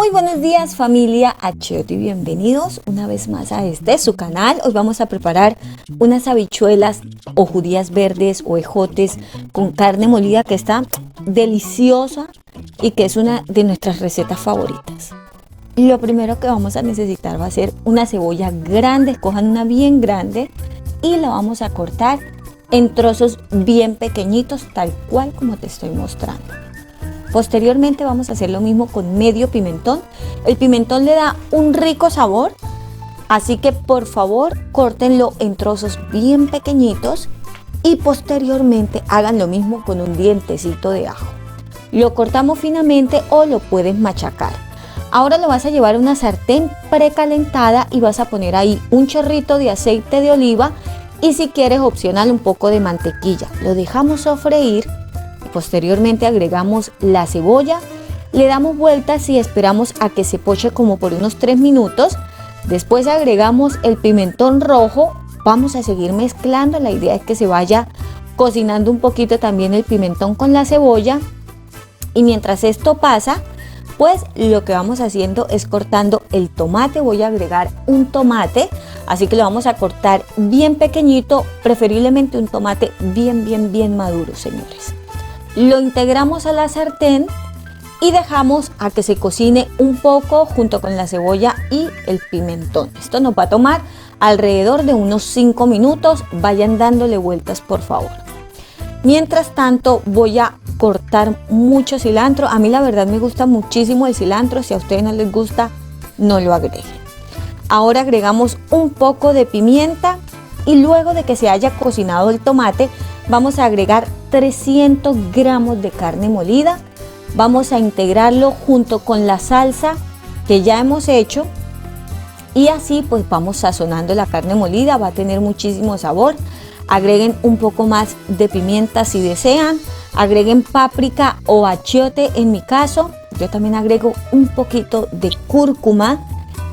Muy buenos días familia Achiote y bienvenidos una vez más a su canal. Hoy vamos a preparar unas habichuelas o judías verdes o ejotes con carne molida que está deliciosa y que es una de nuestras recetas favoritas. Lo primero que vamos a necesitar va a ser una cebolla grande, escojan una bien grande y la vamos a cortar en trozos bien pequeñitos, tal cual como te estoy mostrando. Posteriormente vamos a hacer lo mismo con medio pimentón. El pimentón le da un rico sabor, así que por favor córtenlo en trozos bien pequeñitos y posteriormente hagan lo mismo con un dientecito de ajo. Lo cortamos finamente o lo puedes machacar. Ahora lo vas a llevar a una sartén precalentada y vas a poner ahí un chorrito de aceite de oliva y si quieres opcional un poco de mantequilla. Lo dejamos sofreír. Posteriormente agregamos la cebolla, le damos vueltas y esperamos a que se poche como por unos 3 minutos. Después agregamos el pimentón rojo, vamos a seguir mezclando, la idea es que se vaya cocinando un poquito también el pimentón con la cebolla. Y mientras esto pasa, pues lo que vamos haciendo es cortando el tomate. Voy a agregar un tomate, así que lo vamos a cortar bien pequeñito, preferiblemente un tomate bien maduro, señores. Lo integramos a la sartén y dejamos a que se cocine un poco junto con la cebolla y el pimentón. Esto nos va a tomar alrededor de unos 5 minutos. Vayan dándole vueltas, por favor. Mientras tanto, voy a cortar mucho cilantro. A mí la verdad me gusta muchísimo el cilantro. Si a ustedes no les gusta, no lo agreguen. Ahora agregamos un poco de pimienta y luego de que se haya cocinado el tomate, vamos a agregar 300 gramos de carne molida. Vamos a integrarlo junto con la salsa que ya hemos hecho y así pues vamos sazonando la carne molida. Va a tener muchísimo sabor. Agreguen un poco más de pimienta si desean. Agreguen páprica o achiote en mi caso. Yo también agrego un poquito de cúrcuma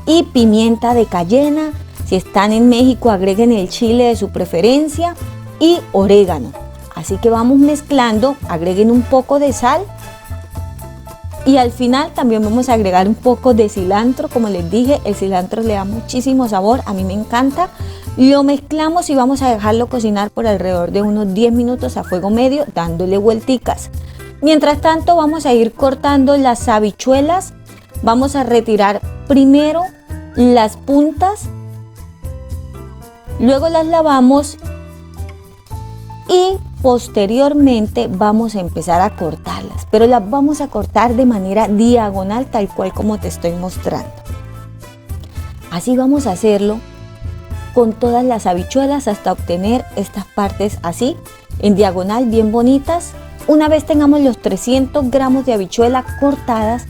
y pimienta de cayena. Si están en México, agreguen el chile de su preferencia y orégano. Así que vamos mezclando, agreguen un poco de sal y al final también vamos a agregar un poco de cilantro. Como les dije, el cilantro le da muchísimo sabor, a mí me encanta. Lo mezclamos y vamos a dejarlo cocinar por alrededor de unos 10 minutos a fuego medio, dándole vuelticas. Mientras tanto vamos a ir cortando las habichuelas. Vamos a retirar primero las puntas, luego las lavamos y posteriormente vamos a empezar a cortarlas, pero las vamos a cortar de manera diagonal, tal cual como te estoy mostrando. Así vamos a hacerlo con todas las habichuelas hasta obtener estas partes así, en diagonal, bien bonitas. Una vez tengamos los 300 gramos de habichuela cortadas,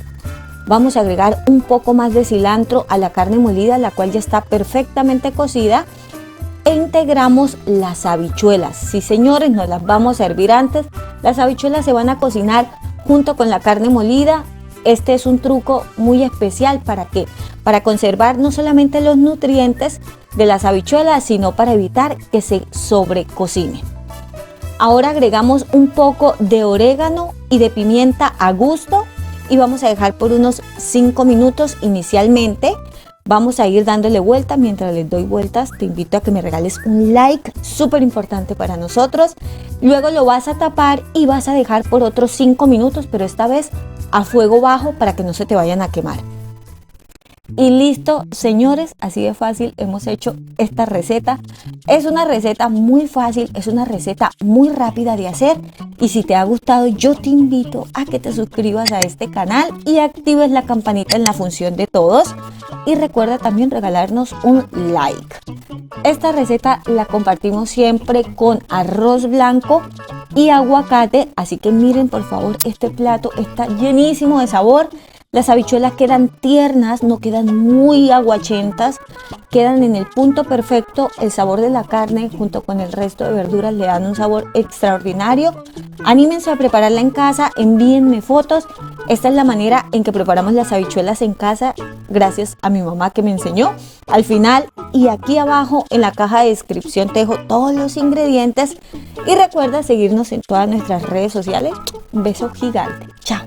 vamos a agregar un poco más de cilantro a la carne molida, la cual ya está perfectamente cocida. E integramos las habichuelas. Sí, señores, nos las vamos a hervir antes. Las habichuelas se van a cocinar junto con la carne molida. Este es un truco muy especial. ¿Para qué? Para conservar no solamente los nutrientes de las habichuelas, sino para evitar que se sobrecocinen. Ahora agregamos un poco de orégano y de pimienta a gusto y vamos a dejar por unos 5 minutos inicialmente. Vamos a ir dándole vueltas. Mientras les doy vueltas, te invito a que me regales un like, súper importante para nosotros. Luego lo vas a tapar y vas a dejar por otros 5 minutos, pero esta vez a fuego bajo para que no se te vayan a quemar. Y listo, señores, así de fácil hemos hecho esta receta. Es una receta muy fácil, es una receta muy rápida de hacer. Y si te ha gustado, yo te invito a que te suscribas a este canal y actives la campanita en la función de todos. Y recuerda también regalarnos un like. Esta receta la compartimos siempre con arroz blanco y aguacate. Así que miren por favor, este plato está llenísimo de sabor. Las habichuelas quedan tiernas, no quedan muy aguachentas, quedan en el punto perfecto. El sabor de la carne junto con el resto de verduras le dan un sabor extraordinario. Anímense a prepararla en casa, envíenme fotos. Esta es la manera en que preparamos las habichuelas en casa, gracias a mi mamá que me enseñó. Al final y aquí abajo en la caja de descripción te dejo todos los ingredientes y recuerda seguirnos en todas nuestras redes sociales. Un beso gigante. Chao.